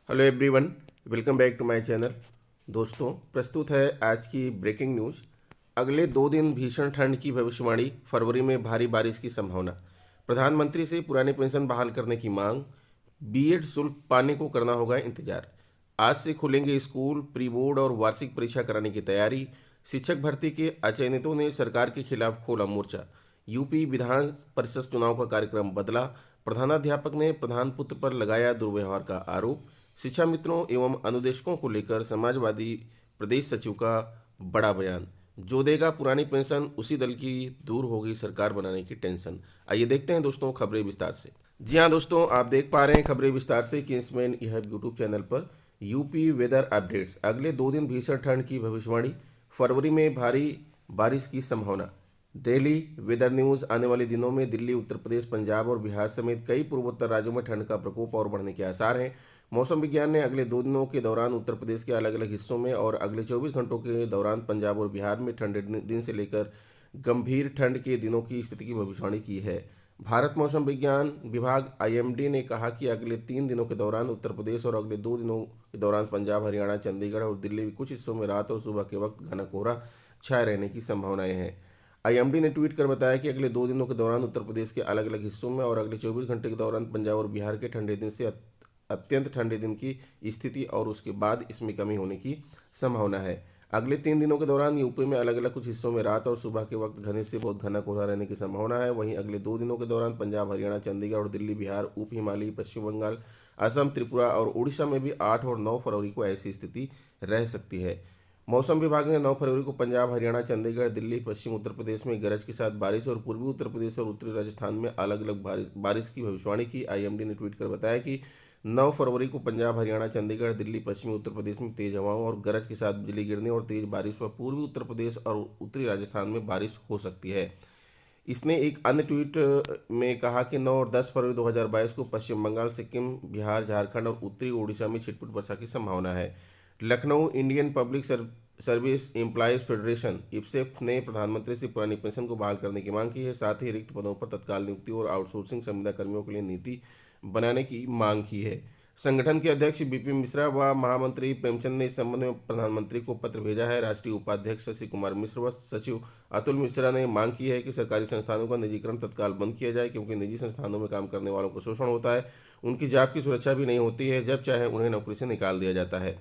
Hello everyone, welcome back to my channel. दोस्तों, प्रस्तुत है आज की ब्रेकिंग न्यूज़। अगले 2 दिन भीषण ठंड की भविष्यवाणी, फरवरी में भारी बारिश की संभावना। प्रधानमंत्री से पुरानी पेंशन बहाल करने की मांग। बीएड शुल्क पाने को करना होगा इंतजार। आज से खुलेंगे स्कूल, प्री बोर्ड और वार्षिक परीक्षा कराने की तैयारी। शिक्षक भर्ती के अचयनितों ने सरकार के खिलाफ खोला मोर्चा। यूपी विधान परिषद चुनाव का कार्यक्रम बदला। प्रधानाध्यापक ने प्रधान पुत्र पर लगाया दुर्व्यवहार का आरोप। शिक्षा मित्रों एवं अनुदेशकों को लेकर समाजवादी प्रदेश सचिव का बड़ा बयान। जो देगा पुरानी पेंशन उसी दल की दूर होगी सरकार बनाने की टेंशन। आइए देखते हैं दोस्तों खबरें विस्तार से। जी हाँ दोस्तों, आप देख पा रहे हैं खबरें विस्तार से किंग्समैन यह यूट्यूब चैनल पर। UP weather updates. अगले 2 दिन भीषण ठंड की भविष्यवाणी, फरवरी में भारी बारिश की संभावना। Daily weather news. आने वाले दिनों में दिल्ली, उत्तर प्रदेश, पंजाब और बिहार समेत कई पूर्वोत्तर राज्यों में ठंड का प्रकोप और बढ़ने के आसार हैं। मौसम विज्ञान ने अगले 2 दिनों के दौरान उत्तर प्रदेश के अलग अलग हिस्सों में और अगले 24 घंटों के दौरान पंजाब और बिहार में ठंडे दिन से लेकर गंभीर ठंड के दिनों की स्थिति की भविष्यवाणी की है। भारत मौसम विज्ञान विभाग आईएमडी ने कहा कि अगले 3 दिनों के दौरान उत्तर प्रदेश और अगले 2 दिनों के दौरान पंजाब, हरियाणा, चंडीगढ़ और दिल्ली के कुछ हिस्सों में रात और सुबह के वक्त घना कोहरा छाए रहने की संभावनाएं हैं। आईएमडी ने ट्वीट कर बताया कि अगले 2 दिनों के दौरान उत्तर प्रदेश के अलग अलग हिस्सों में और अगले 24 घंटे के दौरान पंजाब और बिहार के ठंडे दिन से अत्यंत ठंडे दिन की स्थिति और उसके बाद इसमें कमी होने की संभावना है। अगले 3 दिनों के दौरान यूपी में अलग अलग कुछ हिस्सों में रात और सुबह के वक्त घने से बहुत घना कोहरा रहने की संभावना है। वहीं अगले 2 दिनों के दौरान पंजाब, हरियाणा, चंडीगढ़ और दिल्ली, बिहार, उप हिमालयी, पश्चिम बंगाल, असम, त्रिपुरा और उड़ीसा में भी 8 और 9 फरवरी को ऐसी स्थिति रह सकती है। मौसम विभाग ने 9 फरवरी को पंजाब, हरियाणा, चंडीगढ़, दिल्ली, पश्चिम उत्तर प्रदेश में गरज के साथ बारिश और पूर्वी उत्तर प्रदेश और उत्तरी राजस्थान में अलग अलग बारिश की भविष्यवाणी की। आईएमडी ने ट्वीट कर बताया कि 9 फरवरी को पंजाब, हरियाणा, चंडीगढ़, दिल्ली, पश्चिमी उत्तर प्रदेश में तेज हवाओं और गरज के साथ बिजली गिरने और तेज बारिश व पूर्वी उत्तर प्रदेश और उत्तरी राजस्थान में बारिश हो सकती है। इसने एक अन्य ट्वीट में कहा कि 9 और 10 फरवरी 2022 को पश्चिम बंगाल, सिक्किम, बिहार, झारखंड और उत्तरी ओडिशा में छिटपुट वर्षा की संभावना है। Lucknow Indian public service employees federation IPSEF ने प्रधानमंत्री से पुरानी पेंशन को बहाल करने की मांग की है। साथ ही रिक्त पदों पर तत्काल नियुक्ति और आउटसोर्सिंग संविदा कर्मियों के लिए नीति बनाने की मांग की है। संगठन के अध्यक्ष बीपी मिश्रा व महामंत्री प्रेमचंद ने इस संबंध में प्रधानमंत्री को पत्र भेजा है। राष्ट्रीय उपाध्यक्ष शशि कुमार मिश्र व सचिव अतुल मिश्रा ने मांग की है कि सरकारी संस्थानों का निजीकरण तत्काल बंद किया जाए, क्योंकि निजी संस्थानों में काम करने वालों को शोषण होता है, उनकी जॉब की सुरक्षा भी नहीं होती है, जब चाहे उन्हें नौकरी से निकाल दिया जाता है।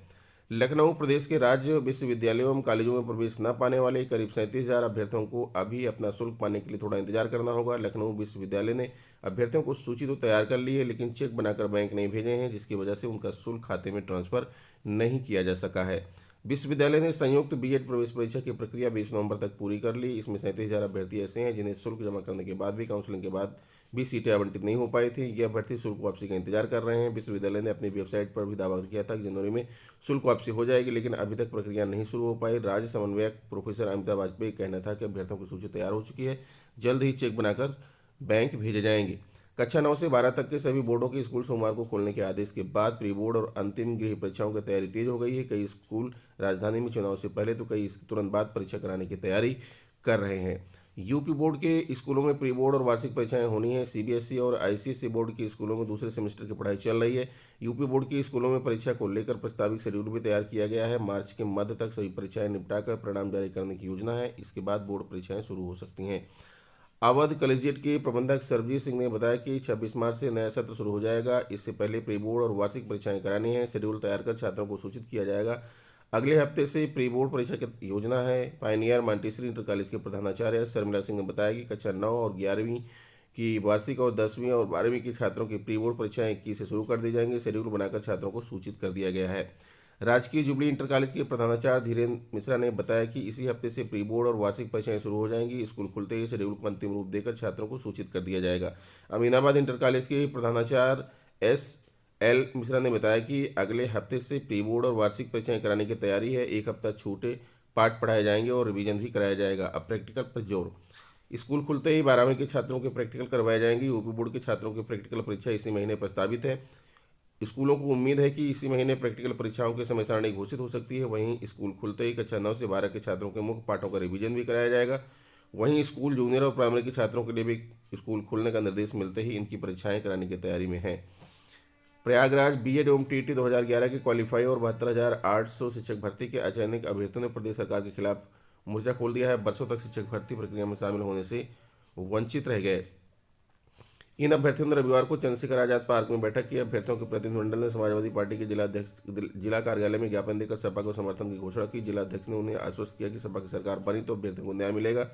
लखनऊ प्रदेश के राज्य विश्वविद्यालयों एवं कॉलेजों में प्रवेश न पाने वाले करीब 37,000 अभ्यर्थियों को अभी अपना शुल्क पाने के लिए थोड़ा इंतजार करना होगा। लखनऊ विश्वविद्यालय ने अभ्यर्थियों को सूची तो तैयार कर ली है, लेकिन चेक बनाकर बैंक नहीं भेजे हैं, जिसकी वजह से उनका शुल्क खाते में ट्रांसफर नहीं किया जा सका है। विश्वविद्यालय ने संयुक्त बीएड प्रवेश परीक्षा की प्रक्रिया 20 नवंबर तक पूरी कर ली। इसमें 37,000 अभ्यर्थी ऐसे हैं जिन्हें शुल्क जमा करने के बाद भी काउंसलिंग के बाद भी सीटें आवंटित नहीं हो पाई थी। ये अभ्यर्थी शुल्क वापसी का इंतजार कर रहे हैं। विश्वविद्यालय ने अपनी वेबसाइट पर भी दावा किया था कि जनवरी में शुल्क वापसी हो जाएगी, लेकिन अभी तक प्रक्रिया नहीं शुरू हो पाई। राज्य समन्वयक प्रोफेसर अमिताभ वाजपेयी का कहना था कि अभ्यर्थियों की सूची तैयार हो चुकी है, जल्द ही चेक बनाकर बैंक भेजे जाएंगे। कक्षा 9 से 12 तक के सभी बोर्डों के स्कूल सोमवार को खोलने के आदेश के बाद प्री बोर्ड और अंतिम गृह परीक्षाओं की तैयारी तेज हो गई है। कई स्कूल राजधानी में चुनाव से पहले तो कई इसके तुरंत बाद परीक्षा कराने की तैयारी कर रहे हैं। यूपी बोर्ड के स्कूलों में प्री बोर्ड और वार्षिक परीक्षाएं होनी है। सीबीएसई और आईसीएसई बोर्ड के स्कूलों में दूसरे सेमेस्टर की पढ़ाई चल रही है। यूपी बोर्ड के स्कूलों में परीक्षा को लेकर प्रस्तावित शेड्यूल भी तैयार किया गया है। मार्च के मध्य तक सभी परीक्षाएं निपटाकर परिणाम जारी करने की योजना है। इसके बाद बोर्ड परीक्षाएं शुरू हो सकती हैं। अवध कॉलेजिएट के प्रबंधक सरबजीत सिंह ने बताया कि 26 मार्च से नया सत्र शुरू हो जाएगा। इससे पहले प्री बोर्ड और वार्षिक परीक्षाएं करानी है। शेड्यूल तैयार कर छात्रों को सूचित किया जाएगा। अगले हफ्ते से प्री बोर्ड परीक्षा की योजना है। पायनियर मॉन्टेसरी इंटर कॉलेज के प्रधानाचार्य शर्मिला सिंह ने बताया कि कक्षा 9 और 11वीं की वार्षिक और 10वीं और 12वीं के छात्रों की प्री बोर्ड परीक्षाएं 21 से शुरू कर दी जाएंगी। शेड्यूल बनाकर छात्रों को सूचित कर दिया गया है। राजकीय जुबली इंटर कॉलेज के प्रधानाचार्य धीरेन्द्र मिश्रा ने बताया कि इसी हफ्ते से प्री बोर्ड और वार्षिक परीक्षाएं शुरू हो जाएंगी। स्कूल खुलते ही शेड्यूल को अंतिम रूप देकर छात्रों को सूचित कर दिया जाएगा। अमीनाबाद इंटर कॉलेज के प्रधानाचार्य एल मिश्रा ने बताया कि अगले हफ्ते से प्री बोर्ड और वार्षिक परीक्षाएं कराने की तैयारी है। एक हफ्ता छोटे पाठ पढ़ाए जाएंगे और रिवीजन भी कराया जाएगा। अब प्रैक्टिकल पर जोर। स्कूल खुलते ही 12वीं के छात्रों के प्रैक्टिकल करवाए जाएंगे। यूपी बोर्ड के छात्रों की प्रैक्टिकल परीक्षा इसी महीने प्रस्तावित है। स्कूलों को उम्मीद है कि इसी महीने प्रैक्टिकल परीक्षाओं की समय सारणी घोषित हो सकती है। वहीं स्कूल खुलते ही कक्षा 9 से 12 के छात्रों के मुख्य पाठों का रिवीजन भी कराया जाएगा। वहीं स्कूल जूनियर और प्राइमरी के छात्रों के लिए भी स्कूल खुलने का निर्देश मिलते ही इनकी परीक्षाएं कराने की तैयारी में हैं। प्रयागराज बीएड एवं टीटी 2011 के क्वालिफाई और 72,800 शिक्षक भर्ती के अचयनित अभ्यर्थियों ने प्रदेश सरकार के खिलाफ मोर्चा खोल दिया है। बरसों तक शिक्षक भर्ती प्रक्रिया में शामिल होने से वंचित रह गए इन अभ्यर्थियों ने रविवार को चंद्रशेखर आजाद पार्क में बैठक की। अभ्यर्थियों के प्रतिनिधिमंडल ने समाजवादी पार्टी के जिला कार्यालय में ज्ञापन देकर सपा को समर्थन की घोषणा की। जिलाध्यक्ष ने उन्हें आश्वस्त किया कि सपा की सरकार बनी तो अभ्यर्थियों को न्याय मिलेगा।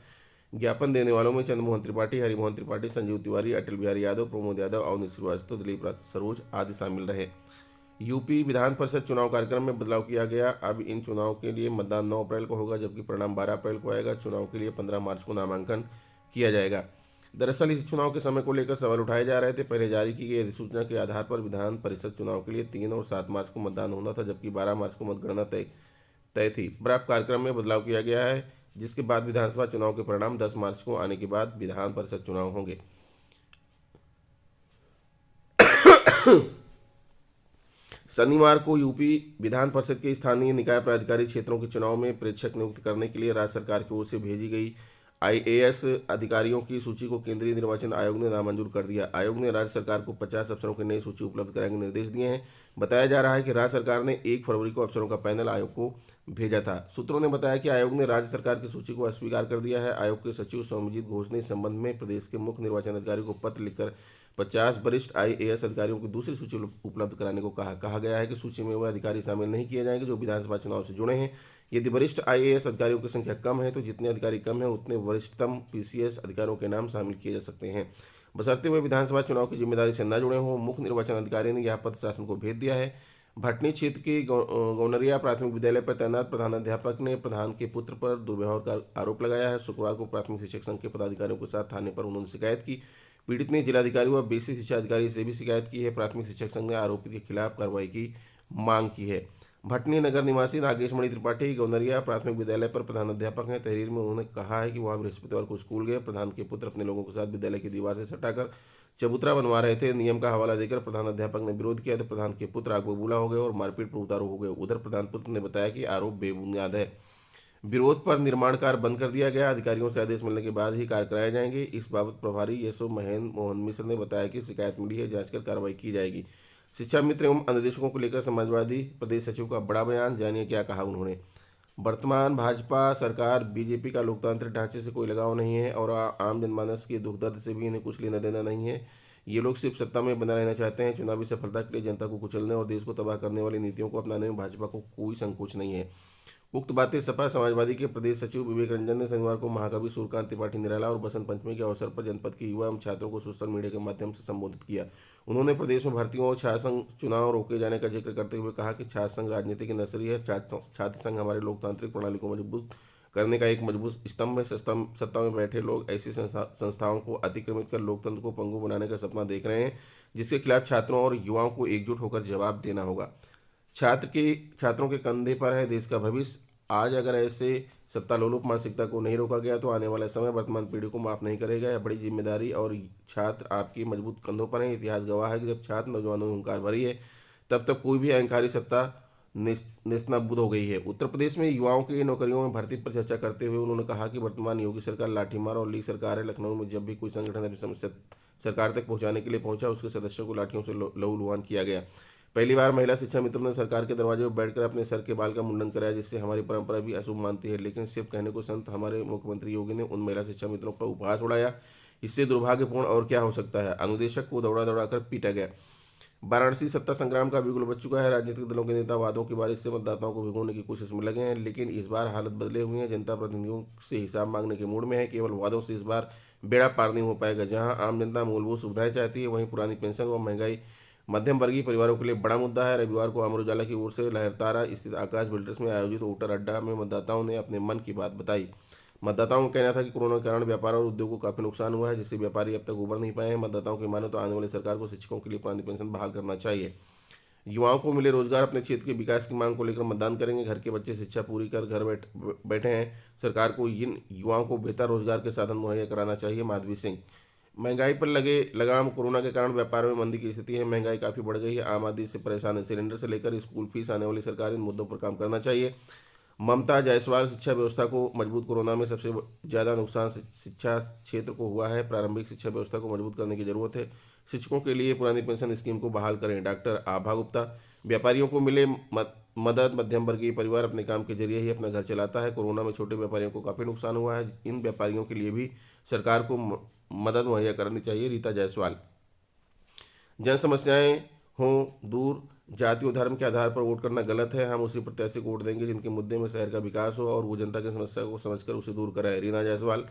ज्ञापन देने वालों में चंद्रमोहन त्रिपाठी, हरिमोहन त्रिपाठी, संजीव तिवारी, अटल बिहारी यादव, प्रमोद यादव, अवनीश श्रीवास्तव, दिलीप सरोज आदि शामिल रहे। यूपी विधान परिषद चुनाव कार्यक्रम में बदलाव किया गया। अब इन चुनाव के लिए मतदान 9 अप्रैल को होगा, जबकि परिणाम 12 अप्रैल को आएगा। चुनाव के लिए 15 मार्च को नामांकन किया जाएगा। दरअसल इस चुनाव के समय को लेकर सवाल उठाए जा रहे थे। पहले जारी की गई अधिसूचना के आधार पर विधान परिषद चुनाव के लिए 3 और 7 मार्च को मतदान होना था, जबकि 12 मार्च को मतगणना तय थी। प्राप्त कार्यक्रम में बदलाव किया गया है, जिसके बाद विधानसभा चुनाव के परिणाम 10 मार्च को आने के बाद विधान परिषद चुनाव होंगे। शनिवार को यूपी विधान परिषद के स्थानीय निकाय प्राधिकारी क्षेत्रों के चुनाव में प्रेक्षक नियुक्त करने के लिए राज्य सरकार की ओर से भेजी गई आईएएस अधिकारियों की सूची को केंद्रीय निर्वाचन आयोग ने नामंजूर कर दिया। आयोग ने राज्य सरकार को 50 अफसरों की नई सूची उपलब्ध कराने के निर्देश दिए हैं। बताया जा रहा है कि राज्य सरकार ने 1 फरवरी को अफसरों का पैनल आयोग को भेजा था। सूत्रों ने बताया कि आयोग ने राज्य सरकार की सूची को अस्वीकार कर दिया है। आयोग के सचिव सौम्यजीत घोष ने इस संबंध में प्रदेश के मुख्य निर्वाचन अधिकारी को पत्र लिखकर 50 वरिष्ठ आईएएस अधिकारियों की दूसरी सूची उपलब्ध कराने को कहा गया है कि सूची में वह अधिकारी शामिल नहीं किए जाएंगे जो विधानसभा चुनाव से जुड़े हैं। यदि वरिष्ठ आईएएस अधिकारियों की संख्या कम है तो जितने अधिकारी कम हैं उतने वरिष्ठतम पीसीएस अधिकारियों के नाम शामिल किए जा सकते हैं, बशर्ते हुए विधानसभा चुनाव की जिम्मेदारी से न जुड़े हों। मुख्य निर्वाचन अधिकारी ने यह पत्र शासन को भेज दिया है। भटनी क्षेत्र के गौनरिया प्राथमिक विद्यालय पर तैनात प्रधानाध्यापक ने प्रधान के पुत्र पर दुर्व्यवहार का आरोप लगाया है। शुक्रवार को प्राथमिक शिक्षक संघ के पदाधिकारियों के साथ थाने पर उन्होंने शिकायत की। पीड़ित ने जिलाधिकारी व बेसिक शिक्षा अधिकारी से भी शिकायत की है। प्राथमिक शिक्षक संघ ने आरोपित के खिलाफ कार्रवाई की मांग की है। भटनी नगर निवासी नागेश मणि त्रिपाठी गौनरिया प्राथमिक विद्यालय पर प्रधानाध्यापक हैं। तहरीर में उन्होंने कहा है कि वह बृहस्पतिवार को स्कूल गए। प्रधान के पुत्र अपने लोगों के साथ विद्यालय की दीवार से सटाकर चबूतरा बनवा रहे थे। नियम का हवाला देकर प्रधानाध्यापक ने विरोध किया तो प्रधान के पुत्र आग बबूला हो गए और मारपीट पर उतारू हो गए। उधर प्रधान पुत्र ने बताया कि आरोप बेबुनियाद है। विरोध पर निर्माण कार्य बंद कर दिया गया। अधिकारियों से आदेश मिलने के बाद ही कार्य कराए जाएंगे। इस बाबत प्रभारी यशो महेंद्र मोहन मिश्र ने बताया कि शिकायत मिली है, जांच कर कार्रवाई की जाएगी। शिक्षा मित्र एवं अनुदेशकों को लेकर समाजवादी प्रदेश सचिव का बड़ा बयान, जानिए क्या कहा उन्होंने। वर्तमान भाजपा सरकार बीजेपी का लोकतांत्रिक ढांचे से कोई लगाव नहीं है और आम जनमानस के दुख दर्द से भी इन्हें कुछ लेना देना नहीं है। ये लोग सिर्फ सत्ता में बना रहना चाहते हैं। चुनावी सफलता के लिए जनता को कुचलने और देश को तबाह करने वाली नीतियों को अपनाने में भाजपा को कोई संकोच नहीं है। उक्त बातें सपा समाजवादी के प्रदेश सचिव विवेक रंजन ने शनिवार को महाकवि सूर्यकांत त्रिपाठी निराला और बसंत पंचमी के अवसर पर जनपद के युवा एवं छात्रों को सोशल मीडिया के माध्यम से संबोधित किया। उन्होंने प्रदेश में भर्तियों और छात्र संघ चुनाव रोके जाने का जिक्र करते हुए कहा कि छात्र संघ राजनीति की नर्सरी है। छात्र संघ हमारे लोकतांत्रिक प्रणाली को मजबूत करने का एक मजबूत स्तंभ है। सत्ता में बैठे लोग ऐसी संस्थाओं को अतिक्रमित कर लोकतंत्र को पंगु बनाने का सपना देख रहे हैं, जिसके खिलाफ छात्रों और युवाओं को एकजुट होकर जवाब देना होगा। छात्रों के कंधे पर है देश का भविष्य। आज अगर ऐसे सत्तालोलुप मानसिकता को नहीं रोका गया तो आने वाला समय वर्तमान पीढ़ी को माफ नहीं करेगा। यह बड़ी जिम्मेदारी और छात्र आपकी मजबूत कंधों पर है। इतिहास गवाह है कि जब छात्र नौजवानों में हुंकार भरी है तब तक कोई भी अहंकारी सत्ता नेस्तनाबूद हो गई है। उत्तर प्रदेश में युवाओं की नौकरियों में भर्ती पर चर्चा करते हुए उन्होंने कहा कि वर्तमान योगी सरकार लाठीमार और लीग सरकार है। लखनऊ में जब भी कोई संगठन अपनी समस्या सरकार तक पहुंचाने के लिए पहुंचा, उसके सदस्यों को लाठियों से लहूलुहान किया गया। पहली बार महिला शिक्षा मित्रों ने सरकार के दरवाजे पर बैठकर अपने सर के बाल का मुंडन कराया, जिससे हमारी परंपरा भी अशुभ मानती है। लेकिन सिर्फ कहने को संत हमारे मुख्यमंत्री योगी ने उन महिला शिक्षा मित्रों का उपहास उड़ाया। इससे दुर्भाग्यपूर्ण और क्या हो सकता है। अनुदेशक को दौड़ा दौड़ाकर पीटा गया। वाराणसी सत्ता संग्राम का बिगुल बच चुका है। राजनीतिक दलों के नेता वादों की बारिश से मतदाताओं को भिगोने की कोशिश में लगे हैं, लेकिन इस बार हालत बदले हुए हैं। जनता प्रतिनिधियों से हिसाब मांगने के मूड में है। केवल वादों से इस बार बेड़ा पार नहीं हो पाएगा। जहां आम जनता मूलभूत सुविधाएं चाहती है, वहीं पुरानी पेंशन व महंगाई मध्यम वर्गीय परिवारों के लिए बड़ा मुद्दा है। रविवार को अमर उजाला की ओर से लहरतारा स्थित आकाश बिल्डर्स में आयोजित वोटर अड्डा में मतदाताओं ने अपने मन की बात बताई। मतदाताओं का कहना था कि कोरोना के कारण व्यापार और उद्योग को काफी नुकसान हुआ है, जिससे व्यापारी अब तक उबर नहीं पाए हैं। मतदाताओं की माने तो आने वाली सरकार को शिक्षकों के लिए पुरानी पेंशन बहाल करना चाहिए। युवाओं को मिले रोजगार, अपने क्षेत्र के विकास की मांग को लेकर मतदान करेंगे। घर के बच्चे शिक्षा पूरी कर घर बैठे हैं। सरकार को इन युवाओं को बेहतर रोजगार के साधन मुहैया कराना चाहिए। माधवी सिंह। महंगाई पर लगे लगाम, कोरोना के कारण व्यापार में मंदी की स्थिति है। महंगाई काफ़ी बढ़ गई है। आम आदमी से परेशान है। सिलेंडर से लेकर स्कूल फीस आने वाली सरकार इन मुद्दों पर काम करना चाहिए। ममता जायसवाल। शिक्षा व्यवस्था को मजबूत। कोरोना में सबसे ज़्यादा नुकसान शिक्षा क्षेत्र को हुआ है। प्रारंभिक शिक्षा व्यवस्था को मजबूत करने की जरूरत है। शिक्षकों के लिए पुरानी पेंशन स्कीम को बहाल करें। डॉक्टर आभा गुप्ता, व्यापारियों को मिले मदद। मध्यम वर्गीय परिवार अपने काम के जरिए ही अपना घर चलाता है। कोरोना में छोटे व्यापारियों को काफ़ी नुकसान हुआ है, इन व्यापारियों के लिए भी सरकार को मदद मुहैया करानी चाहिए। रीता जायसवाल, जन समस्याएं हों दूर, जाति और धर्म के आधार पर वोट करना गलत है। हम उसी प्रत्याशी को वोट देंगे जिनके मुद्दे में शहर का विकास हो और वो जनता की समस्या को समझकर उसे दूर कराए। रीना जायसवाल,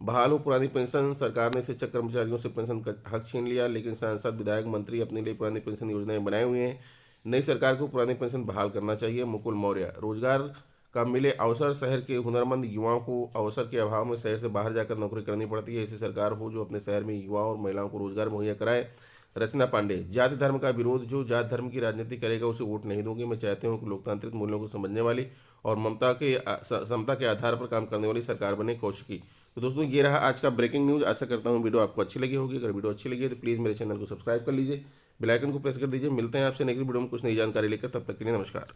बहाल हो पुरानी पेंशन। सरकार ने शिक्षक कर्मचारियों से पेंशन का हक छीन लिया, लेकिन सांसद विधायक मंत्री अपने लिए पुरानी पेंशन योजनाएं बनाए हुए हैं। नई सरकार को पुरानी पेंशन बहाल करना चाहिए। मुकुल मौर्य, रोजगार का मिले अवसर। शहर के हुनरमंद युवाओं को अवसर के अभाव में शहर से बाहर जाकर नौकरी करनी पड़ती है। ऐसी सरकार हो जो अपने शहर में युवाओं और महिलाओं को रोजगार मुहैया कराए। रचना पांडे, जाति धर्म का विरोध। जो जाति धर्म की राजनीति करेगा उसे वोट नहीं दूंगी। मैं चाहती हूँ कि लोकतांत्रिक मूल्यों को समझने वाली और समता के आधार पर काम करने वाली सरकार बने। कौशिकी। तो दोस्तों, ये रहा आज का ब्रेकिंग न्यूज़। आशा करता हूँ वीडियो आपको अच्छी लगी होगी। अगर वीडियो अच्छी लगी है तो प्लीज़ मेरे चैनल को सब्सक्राइब कर लीजिए, बेल आइकन को प्रेस कर दीजिए। मिलते हैं आपसे नेक्स्ट वीडियो में कुछ नई जानकारी लेकर, तब तक के लिए नमस्कार।